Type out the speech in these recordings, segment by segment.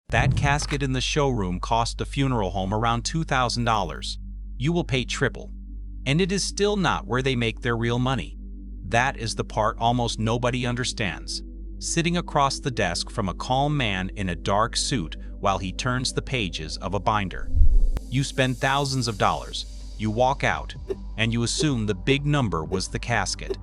That casket in the showroom cost a funeral home around $2,000. You will pay triple. And it is still not where they make their real money. That is the part almost nobody understands. Sitting across the desk from a calm man in a dark suit while he turns the pages of a binder. You spend thousands of dollars. You walk out, and you assume the big number was the casket.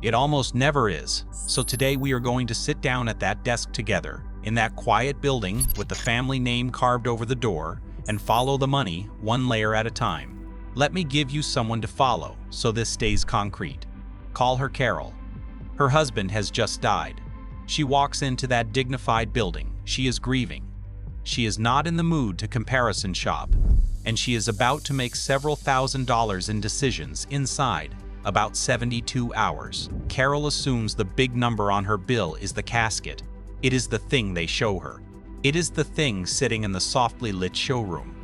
It almost never is. So today we are going to sit down at that desk together, in that quiet building with the family name carved over the door, and follow the money one layer at a time. Let me give you someone to follow so this stays concrete. Call her Carol. Her husband has just died. She walks into that dignified building. She is grieving. She is not in the mood to comparison shop, and she is about to make several $1,000s in decisions inside about 72 hours. Carol assumes the big number on her bill is the casket. It is the thing they show her. It is the thing sitting in the softly lit showroom.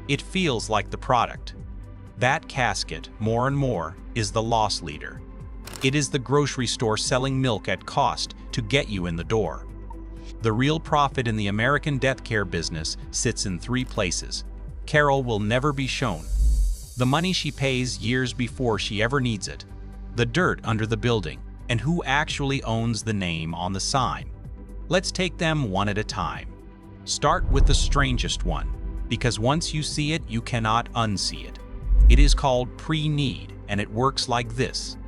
It feels like the product. That casket, more and more, is the loss leader. It is the grocery store selling milk at cost to get you in the door. The real profit in the American death care business sits in three places. Carol will never be shown. The money she pays years before she ever needs it. The dirt under the building, and who actually owns the name on the sign. Let's take them one at a time. Start with the strangest one, because once you see it, you cannot unsee it. It is called pre-need, and it works like this.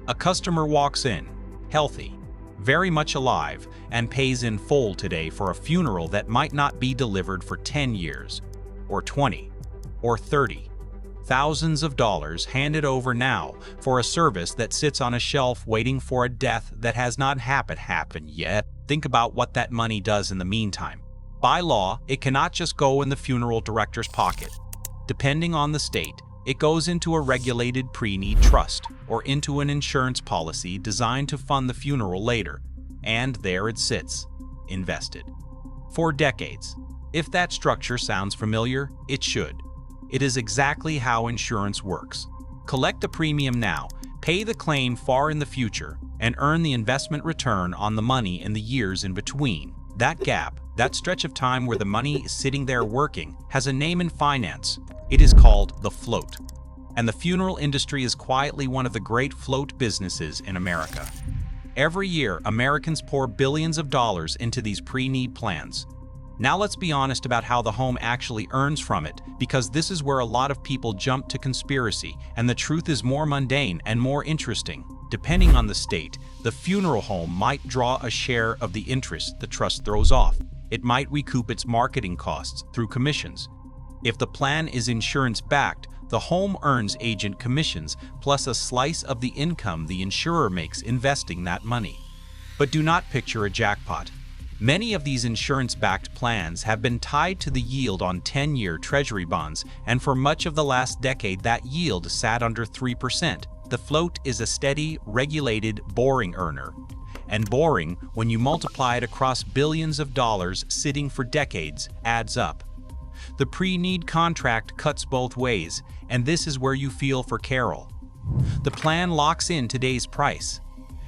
A customer walks in, healthy, very much alive, and pays in full today for a funeral that might not be delivered for 10 years, or 20, or 30. Thousands of dollars handed over now for a service that sits on a shelf waiting for a death that has not happened yet. Think about what that money does in the meantime. By law, it cannot just go in the funeral director's pocket. Depending on the state, it goes into a regulated pre-need trust or into an insurance policy designed to fund the funeral later. And there it sits, invested. For decades. If that structure sounds familiar, it should. It is exactly how insurance works. Collect the premium now, pay the claim far in the future, and earn the investment return on the money in the years in between. That gap, that stretch of time where the money is sitting there working, has a name in finance. It is called the float. And the funeral industry is quietly one of the great float businesses in America. Every year, Americans pour billions of dollars into these pre-need plans. Now let's be honest about how the home actually earns from it, because this is where a lot of people jump to conspiracy, and the truth is more mundane and more interesting. Depending on the state, the funeral home might draw a share of the interest the trust throws off. It might recoup its marketing costs through commissions. If the plan is insurance-backed, the home earns agent commissions plus a slice of the income the insurer makes investing that money. But do not picture a jackpot. Many of these insurance-backed plans have been tied to the yield on 10-year Treasury bonds, and for much of the last decade that yield sat under 3%. The float is a steady, regulated, boring earner. And boring, when you multiply it across billions of dollars sitting for decades, adds up. The pre-need contract cuts both ways, and this is where you feel for Carol. The plan locks in today's price.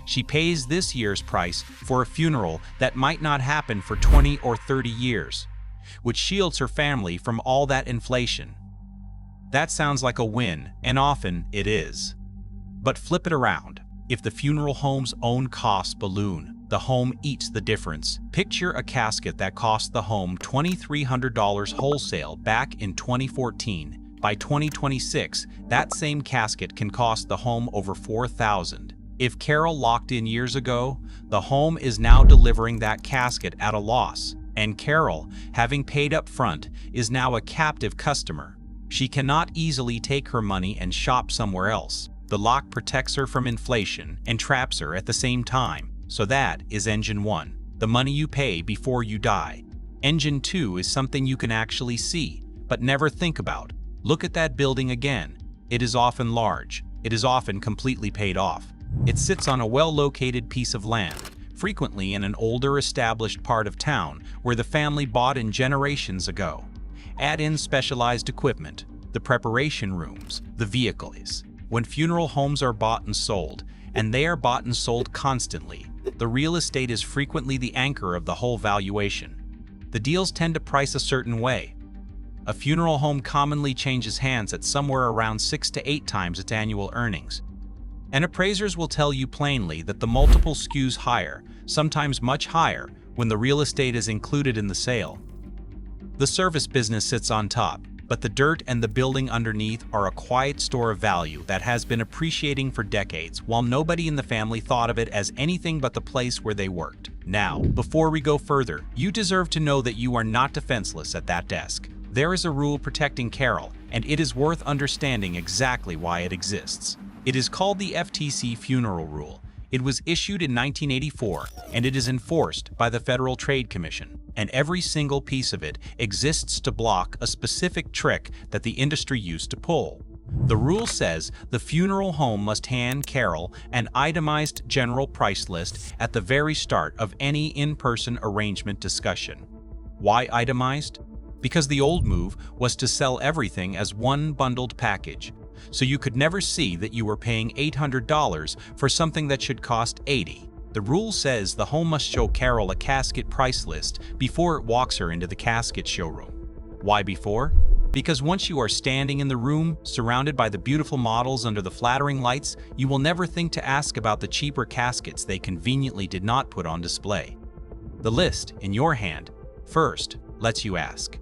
She pays this year's price for a funeral that might not happen for 20 or 30 years, which shields her family from all that inflation. That sounds like a win, and often it is. But flip it around. If the funeral home's own costs balloon, the home eats the difference. Picture a casket that cost the home $2,300 wholesale back in 2014. By 2026, that same casket can cost the home over $4,000. If Carol locked in years ago, the home is now delivering that casket at a loss. And Carol, having paid up front, is now a captive customer. She cannot easily take her money and shop somewhere else. The lock protects her from inflation and traps her at the same time. So that is engine 1, the money you pay before you die. Engine 2 is something you can actually see, but never think about. Look at that building again. It is often large. It is often completely paid off. It sits on a well-located piece of land, frequently in an older established part of town where the family bought in generations ago. Add in specialized equipment, the preparation rooms, the vehicles. When funeral homes are bought and sold, and they are bought and sold constantly, the real estate is frequently the anchor of the whole valuation. The deals tend to price a certain way. A funeral home commonly changes hands at somewhere around 6 to 8 times its annual earnings. And appraisers will tell you plainly that the multiple skews higher, sometimes much higher, when the real estate is included in the sale. The service business sits on top, but the dirt and the building underneath are a quiet store of value that has been appreciating for decades, while nobody in the family thought of it as anything but the place where they worked. Now, before we go further, you deserve to know that you are not defenseless at that desk. There is a rule protecting Carol, and it is worth understanding exactly why it exists. It is called the FTC Funeral Rule. It was issued in 1984, and it is enforced by the Federal Trade Commission. And every single piece of it exists to block a specific trick that the industry used to pull. The rule says the funeral home must hand Carol an itemized general price list at the very start of any in-person arrangement discussion. Why itemized? Because the old move was to sell everything as one bundled package, so you could never see that you were paying $800 for something that should cost $80. The rule says the home must show Carol a casket price list before it walks her into the casket showroom. Why before? Because once you are standing in the room, surrounded by the beautiful models under the flattering lights, you will never think to ask about the cheaper caskets they conveniently did not put on display. The list, in your hand, first lets you ask.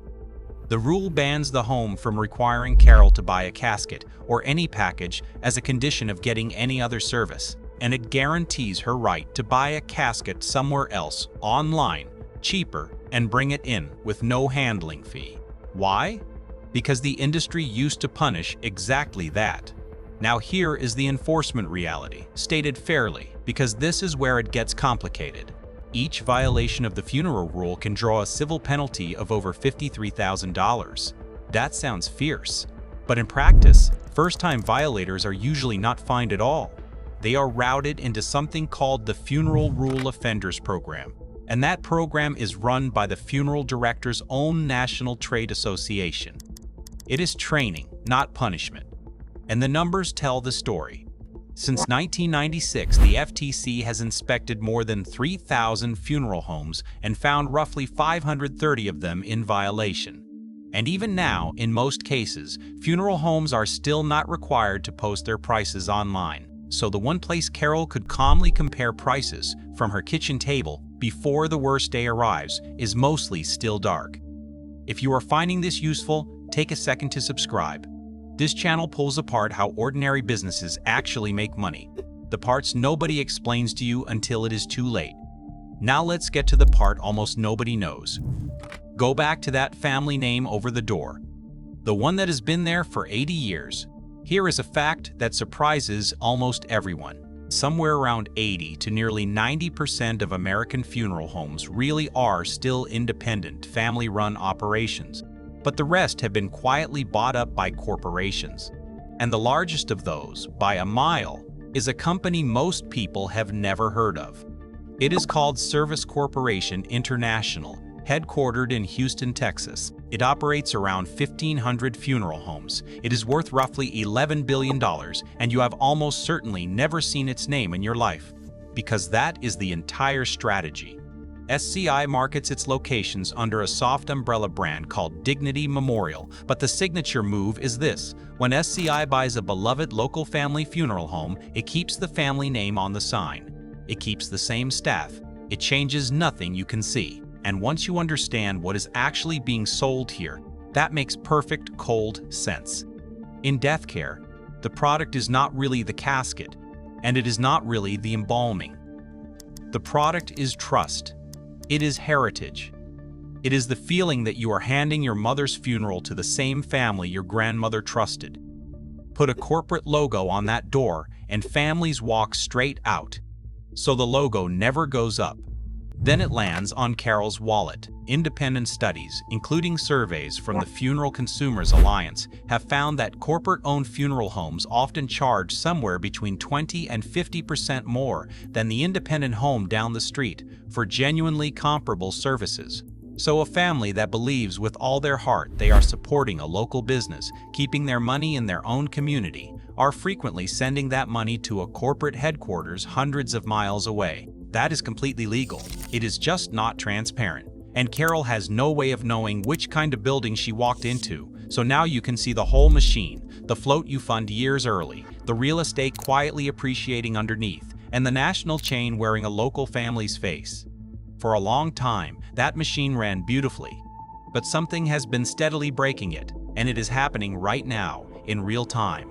The rule bans the home from requiring Carol to buy a casket or any package as a condition of getting any other service, and it guarantees her right to buy a casket somewhere else, online, cheaper, and bring it in with no handling fee. Why? Because the industry used to punish exactly that. Now here is the enforcement reality, stated fairly, because this is where it gets complicated. Each violation of the funeral rule can draw a civil penalty of over $53,000. That sounds fierce, but in practice, first-time violators are usually not fined at all. They are routed into something called the Funeral Rule Offenders Program, and that program is run by the funeral director's own National Trade Association. It is training, not punishment, and the numbers tell the story. Since 1996, the FTC has inspected more than 3,000 funeral homes and found roughly 530 of them in violation. And even now, in most cases, funeral homes are still not required to post their prices online. So the one place Carol could calmly compare prices from her kitchen table before the worst day arrives is mostly still dark. If you are finding this useful, take a second to subscribe. This channel pulls apart how ordinary businesses actually make money, the parts nobody explains to you until it is too late. Now let's get to the part almost nobody knows. Go back to that family name over the door, the one that has been there for 80 years. Here is a fact that surprises almost everyone. Somewhere around 80 to nearly 90% of American funeral homes really are still independent, family-run operations. But the rest have been quietly bought up by corporations. And the largest of those, by a mile, is a company most people have never heard of. It is called Service Corporation International, headquartered in Houston, Texas. It operates around 1,500 funeral homes. It is worth roughly $11 billion, and you have almost certainly never seen its name in your life. Because that is the entire strategy. SCI markets its locations under a soft umbrella brand called Dignity Memorial, but the signature move is this. When SCI buys a beloved local family funeral home, it keeps the family name on the sign. It keeps the same staff. It changes nothing you can see. And once you understand what is actually being sold here, that makes perfect cold sense. In death care, the product is not really the casket, and it is not really the embalming. The product is trust. It is heritage. It is the feeling that you are handing your mother's funeral to the same family your grandmother trusted. Put a corporate logo on that door and families walk straight out, so the logo never goes up. Then it lands on Carol's wallet. Independent studies, including surveys from the Funeral Consumers Alliance, have found that corporate-owned funeral homes often charge somewhere between 20 and 50% more than the independent home down the street for genuinely comparable services. So a family that believes with all their heart they are supporting a local business, keeping their money in their own community, are frequently sending that money to a corporate headquarters hundreds of miles away. That is completely legal. It is just not transparent. And Carol has no way of knowing which kind of building she walked into, so now you can see the whole machine, the float you fund years early, the real estate quietly appreciating underneath, and the national chain wearing a local family's face. For a long time, that machine ran beautifully, but something has been steadily breaking it, and it is happening right now, in real time.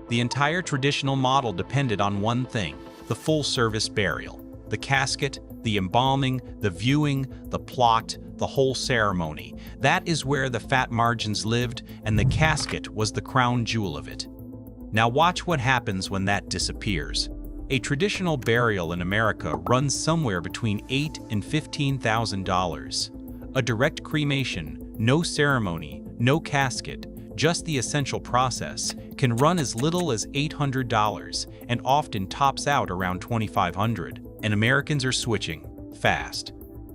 The entire traditional model depended on one thing: the full-service burial. The casket, the embalming, the viewing, the plot, the whole ceremony. That is where the fat margins lived, and the casket was the crown jewel of it. Now watch what happens when that disappears. A traditional burial in America runs somewhere between $8,000 and $15,000. A direct cremation, no ceremony, no casket, just the essential process, can run as little as $800 and often tops out around $2,500. And Americans are switching fast.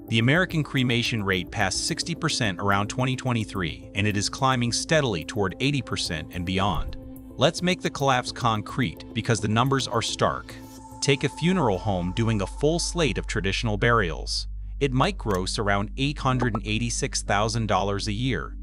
The American cremation rate passed 60% around 2023, and it is climbing steadily toward 80% and beyond. Let's make the collapse concrete because the numbers are stark. Take a funeral home doing a full slate of traditional burials. It might gross around $886,000 a year.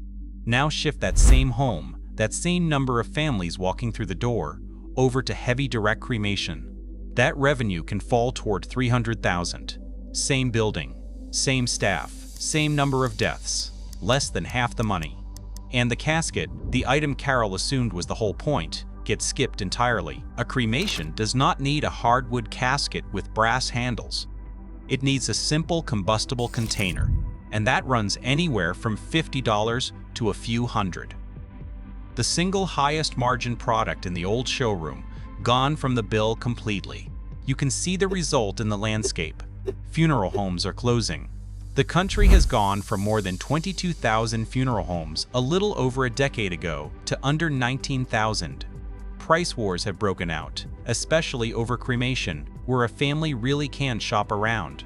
Now shift that same home, that same number of families walking through the door, over to heavy direct cremation. That revenue can fall toward $300,000. Same building, same staff, same number of deaths, less than half the money. And the casket, the item Carol assumed was the whole point, gets skipped entirely. A cremation does not need a hardwood casket with brass handles. It needs a simple combustible container, and that runs anywhere from $50 to a few hundred. The single highest margin product in the old showroom, gone from the bill completely. You can see the result in the landscape. Funeral homes are closing. The country has gone from more than 22,000 funeral homes a little over a decade ago to under 19,000. Price wars have broken out, especially over cremation, where a family really can shop around.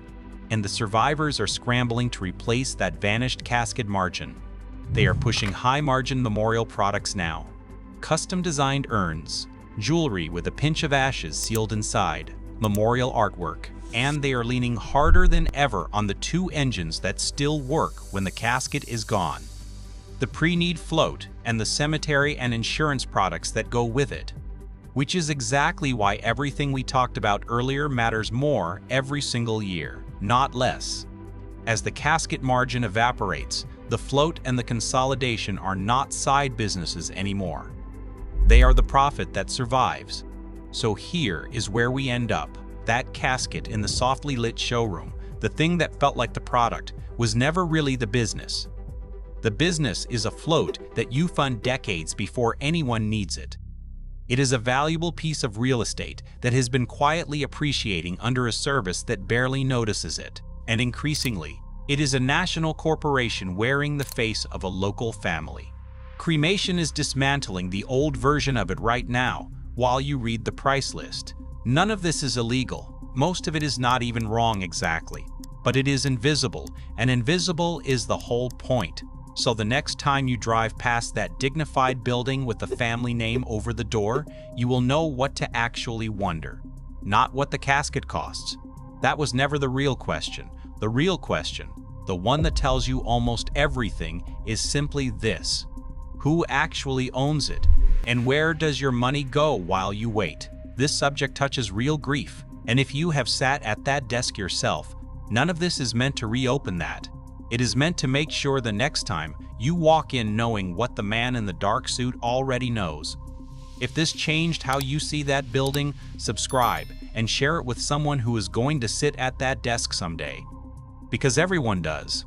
And the survivors are scrambling to replace that vanished casket margin. They are pushing high-margin memorial products now. Custom-designed urns, jewelry with a pinch of ashes sealed inside, memorial artwork, and they are leaning harder than ever on the two engines that still work when the casket is gone: the pre-need float and the cemetery and insurance products that go with it. Which is exactly why everything we talked about earlier matters more every single year, not less. As the casket margin evaporates, the float and the consolidation are not side businesses anymore. They are the profit that survives. So here is where we end up. That casket in the softly lit showroom, the thing that felt like the product, was never really the business. The business is a float that you fund decades before anyone needs it. It is a valuable piece of real estate that has been quietly appreciating under a service that barely notices it. And increasingly, it is a national corporation wearing the face of a local family. Cremation is dismantling the old version of it right now while you read the price list. None of this is illegal. Most of it is not even wrong exactly. But it is invisible, and invisible is the whole point. So the next time you drive past that dignified building with the family name over the door, you will know what to actually wonder. Not what the casket costs. That was never the real question. The real question, the one that tells you almost everything, is simply this: who actually owns it? And where does your money go while you wait? This subject touches real grief, and if you have sat at that desk yourself, none of this is meant to reopen that. It is meant to make sure the next time you walk in knowing what the man in the dark suit already knows. If this changed how you see that building, subscribe and share it with someone who is going to sit at that desk someday. Because everyone does.